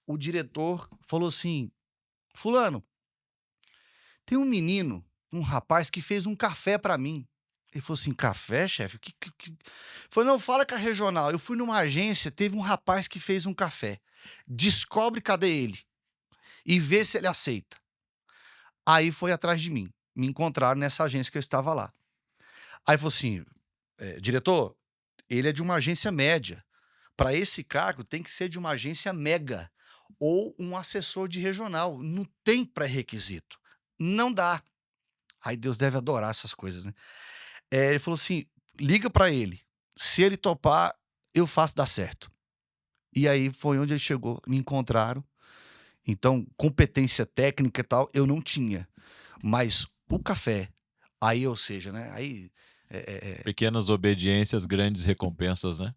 o diretor falou assim: "Fulano, tem um menino, um rapaz que fez um café pra mim". Ele falou assim: "Café, chefe? Que" Falei: "Não, fala com a regional. Eu fui numa agência, teve um rapaz que fez um café. Descobre cadê ele e vê se ele aceita". Aí foi atrás de mim. Me encontraram nessa agência que eu estava lá. Aí falou assim: "Diretor, ele é de uma agência média. Para esse cargo tem que ser de uma agência mega ou um assessor de regional. Não tem pré-requisito. Não dá". Aí Deus deve adorar essas coisas, né. Ele falou assim: "Liga para ele. Se ele topar, eu faço dar certo". E aí foi onde ele chegou, me encontraram. Então, competência técnica e tal, eu não tinha, mas o café, aí, ou seja, né, aí, Pequenas obediências, grandes recompensas, né?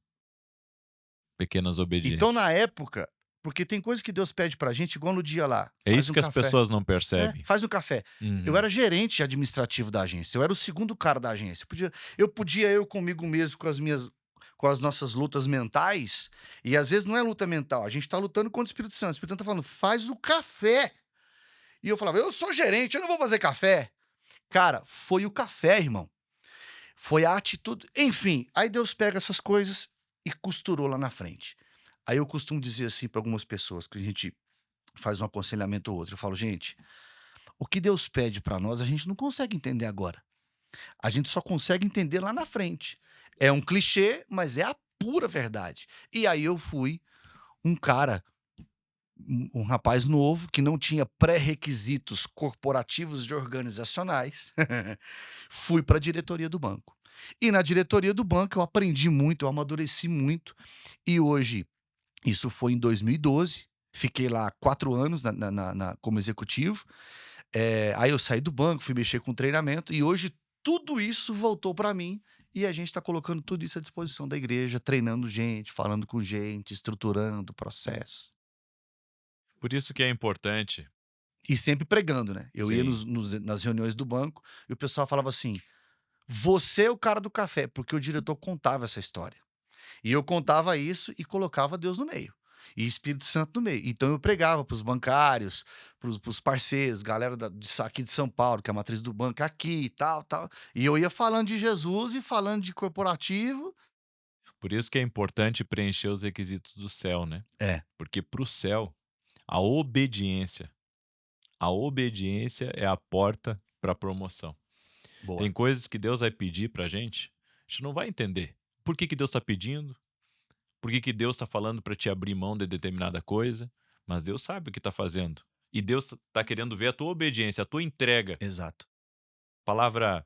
Pequenas então obediências. na época, porque tem coisa que Deus pede pra gente, igual no dia lá: É "Faz isso um que as café". pessoas não percebem. Faz um café. Eu Uhum. era gerente administrativo da agência, eu era o segundo cara da agência. Eu comigo mesmo, com as nossas lutas mentais, e às vezes não é luta mental, a gente tá lutando contra o Espírito Santo. O Espírito Santo tá falando: "Faz o café". E eu falava: "Eu sou gerente, eu não vou fazer café". Cara, foi o café, irmão. Foi a atitude, enfim, aí Deus pega essas coisas e costurou lá na frente. Aí eu costumo dizer assim para algumas pessoas que a gente faz um aconselhamento ou outro, eu falo: "Gente, o que Deus pede para nós, a gente não consegue entender agora. A gente só consegue entender lá na frente". É um clichê, mas é a pura verdade. E aí eu fui um cara, um rapaz novo que não tinha pré-requisitos corporativos e organizacionais, fui para a diretoria do banco. E na diretoria do banco eu aprendi muito, eu amadureci muito, e hoje, isso foi em 2012, fiquei lá 4 anos como executivo. Aí eu saí do banco, fui mexer com treinamento e hoje tudo isso voltou para mim e a gente está colocando tudo isso à disposição da igreja, treinando gente, falando com gente, estruturando processos. Por isso que é importante, E sempre pregando, né. Eu ia sim. nas reuniões do banco e o pessoal falava assim: "Você é o cara do café", porque o diretor contava essa história. E eu contava isso e colocava Deus no meio, e Espírito Santo no meio. Então eu pregava para os bancários, para os parceiros, galera aqui de São Paulo, que é a matriz do banco é aqui e tal, tal. E eu ia falando de Jesus e falando de corporativo. Por isso que é importante preencher os requisitos do céu, né? É, Porque para o céu, a obediência, a obediência é a porta para a promoção. Tem boa. coisas que Deus vai pedir para a gente não vai entender. Por que que Deus está pedindo? Por que que Deus está falando para te abrir mão de determinada coisa? Mas Deus sabe o que está fazendo. E Deus está querendo ver a tua obediência, a tua entrega. Exato. A palavra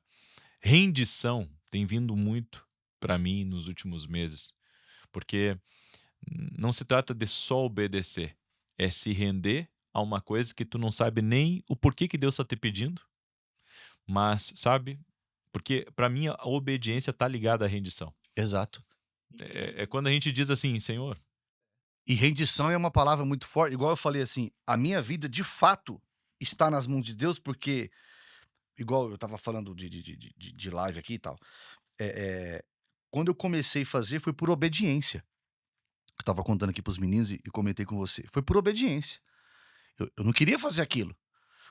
rendição tem vindo muito para mim nos últimos meses, porque não se trata de só obedecer, é se render a uma coisa que tu não sabe nem o porquê que Deus está te pedindo, mas sabe, porque para mim a obediência está ligada à rendição. Exato. É quando a gente diz assim: Senhor, E rendição é uma palavra muito forte, igual eu falei assim, a minha vida de fato está nas mãos de Deus, porque igual eu estava falando de live aqui e tal, eh eh, quando eu comecei a fazer foi por obediência. Eu estava contando aqui para os meninos e comentei com você, foi por obediência. Eu não queria fazer aquilo.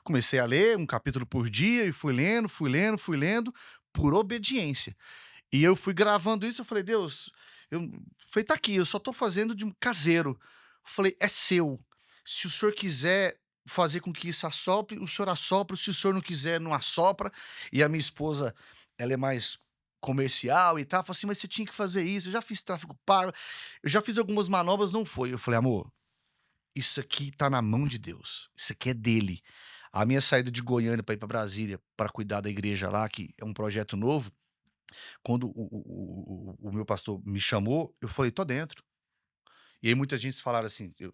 Comecei a ler um capítulo por dia e fui lendo, fui lendo, fui lendo, por obediência. E eu fui gravando isso, eu falei: "Deus", eu falei: "Tá aqui, eu só tô fazendo de um caseiro". Eu falei: "É seu. Se o senhor quiser fazer com que isso assopre, o senhor assopra, se o senhor não quiser, não assopra". E a minha esposa, ela é mais comercial e tal, falou assim: "Mas você tinha que fazer isso, eu já fiz tráfego pago, eu já fiz algumas manobras, não foi". Eu falei: "Amor, isso aqui tá na mão de Deus, isso aqui é dele". A minha saída de Goiânia para ir para Brasília, para cuidar da igreja lá, que é um projeto novo, quando o meu pastor me chamou, eu falei: "Tô dentro". E aí muita gente falaram assim, eu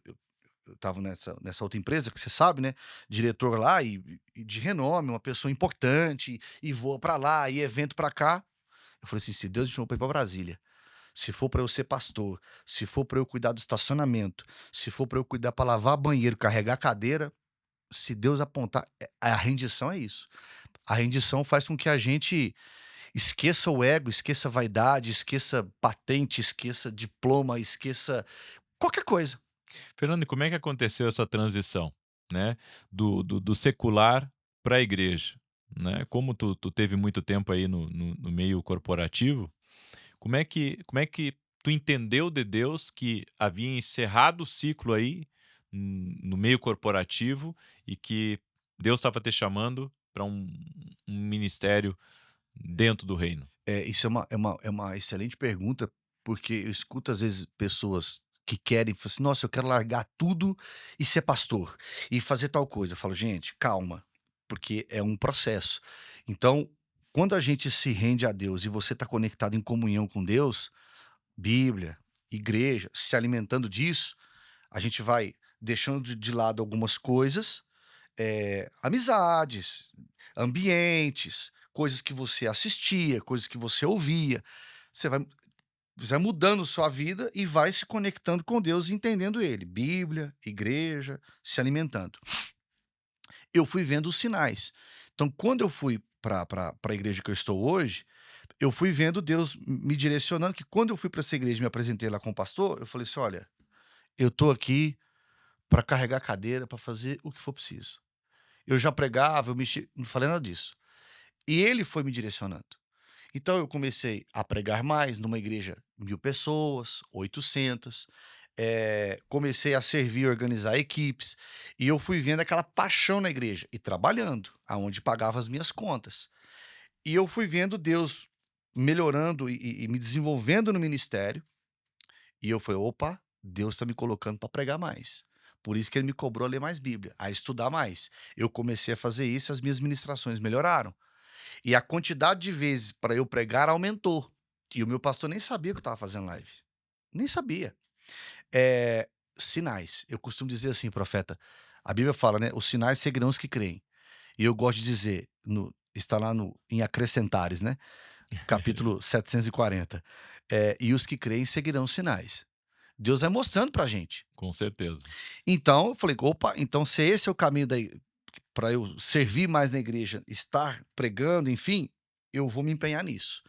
estava nessa outra empresa que você sabe, né, diretor lá e de renome, uma pessoa importante, e voa pra lá, e evento pra cá. Eu falei assim: "Se Deus me chamou pra ir pra Brasília, se for pra eu ser pastor, se for pra eu cuidar do estacionamento, se for pra eu cuidar pra lavar banheiro, carregar cadeira, se Deus apontar", a rendição é isso. A rendição faz com que a gente esqueça o ego, esqueça a vaidade, esqueça patente, esqueça diploma, esqueça qualquer coisa. Fernando, e como é que aconteceu essa transição, né, do secular para a igreja, né? Como tu teve muito tempo aí no meio corporativo, como é que tu entendeu de Deus que havia encerrado o ciclo aí, no meio corporativo e que Deus estava te chamando para um ministério dentro do reino? Isso é uma excelente pergunta, porque eu escuto às vezes pessoas que querem, falam assim: "Nossa, eu quero largar tudo e ser pastor, e fazer tal coisa". Eu falo: "Gente, calma, porque é um processo". Então, quando a gente se rende a Deus e você está conectado em comunhão com Deus, Bíblia, igreja, se alimentando disso, a gente vai deixando de lado algumas coisas, amizades, ambientes, coisas que você assistia, coisas que você ouvia. Você vai mudando sua vida e vai se conectando com Deus e entendendo Ele. Bíblia, igreja, se alimentando. Eu fui vendo os sinais. Então, quando eu fui para a igreja que eu estou hoje, eu fui vendo Deus me direcionando, que quando eu fui para essa igreja e me apresentei lá com o pastor, eu falei assim: olha, eu estou aqui para carregar a cadeira, para fazer o que for preciso. Eu já pregava, eu mexi, não falei nada disso. E ele foi me direcionando. Então eu comecei a pregar mais numa igreja 1.000 pessoas, 800. Comecei a servir, organizar equipes. E eu fui vendo aquela paixão na igreja e trabalhando, aonde pagava as minhas contas. E eu fui vendo Deus melhorando e me desenvolvendo no ministério. E eu falei: opa, Deus está me colocando para pregar mais. Por isso que ele me cobrou a ler mais Bíblia, a estudar mais. Eu comecei a fazer isso, as minhas ministrações melhoraram. E a quantidade de vezes para eu pregar aumentou. E o meu pastor nem sabia que eu estava fazendo live. Nem sabia. Eh, Sinais. Eu costumo dizer assim, profeta, a Bíblia fala, né? Os sinais seguirão os que creem. E eu gosto de dizer, está lá em Acrescentares, né? Capítulo 740. E os que creem seguirão os sinais. Deus vai mostrando pra gente. Com certeza. Então, eu falei, opa, então se esse é o caminho para eu servir mais na igreja, estar pregando, enfim, eu vou me empenhar nisso.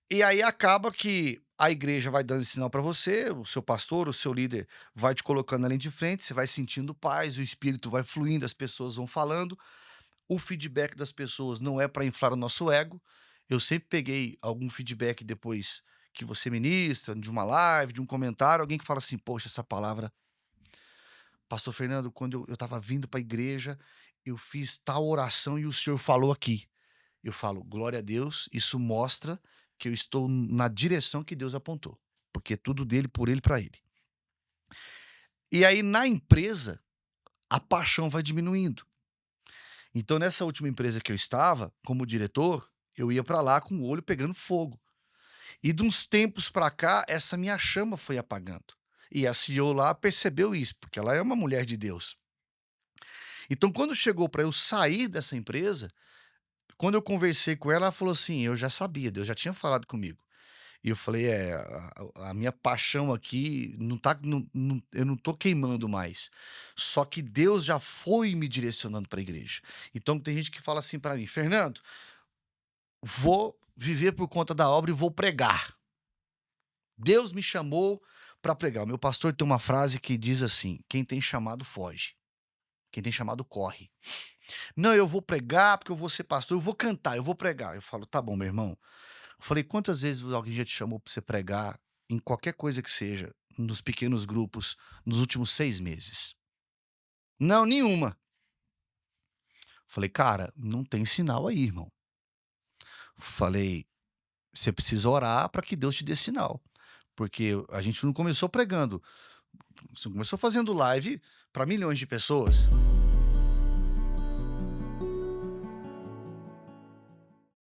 E aí acaba que a igreja vai dando esse sinal para você, o seu pastor, o seu líder vai te colocando na linha de frente, você vai sentindo paz, o espírito vai fluindo, as pessoas vão falando. O feedback das pessoas não é para inflar o nosso ego. Eu sempre peguei algum feedback depois que você ministra, de uma live, de um comentário, alguém que fala assim: poxa, essa palavra, Pastor Fernando, quando eu estava vindo para a igreja, eu fiz tal oração e o senhor falou aqui. Eu falo, glória a Deus, isso mostra que eu estou na direção que Deus apontou, porque é tudo dele, por ele, para ele. E aí na empresa, a paixão vai diminuindo. Então nessa última empresa que eu estava, como diretor, eu ia para lá com o olho pegando fogo. E de uns tempos para cá, essa minha chama foi apagando. E a CEO lá percebeu isso, porque ela é uma mulher de Deus. Então quando chegou para eu sair dessa empresa, quando eu conversei com ela, ela falou assim: "Eu já sabia, Deus já tinha falado comigo". E eu falei: a minha paixão aqui não tá eu não tô queimando mais, só que Deus já foi me direcionando para a igreja". Então tem gente que fala assim para mim: "Fernando, vou viver por conta da obra e vou pregar. Deus me chamou para pregar". O meu pastor tem uma frase que diz assim: "Quem tem chamado foge, quem tem chamado corre". "Não, eu vou pregar porque eu vou ser pastor, eu vou cantar, eu vou pregar". Eu falo: "Tá bom, meu irmão". Eu falei: "Quantas vezes alguém já te chamou para você pregar em qualquer coisa que seja, nos pequenos grupos, nos últimos 6 meses?". "Não, nenhuma". Falei: "Cara, não tem sinal aí, irmão". Falei: "Você precisa orar para que Deus te dê sinal, porque a gente não começou pregando, você começou fazendo live para milhões de pessoas".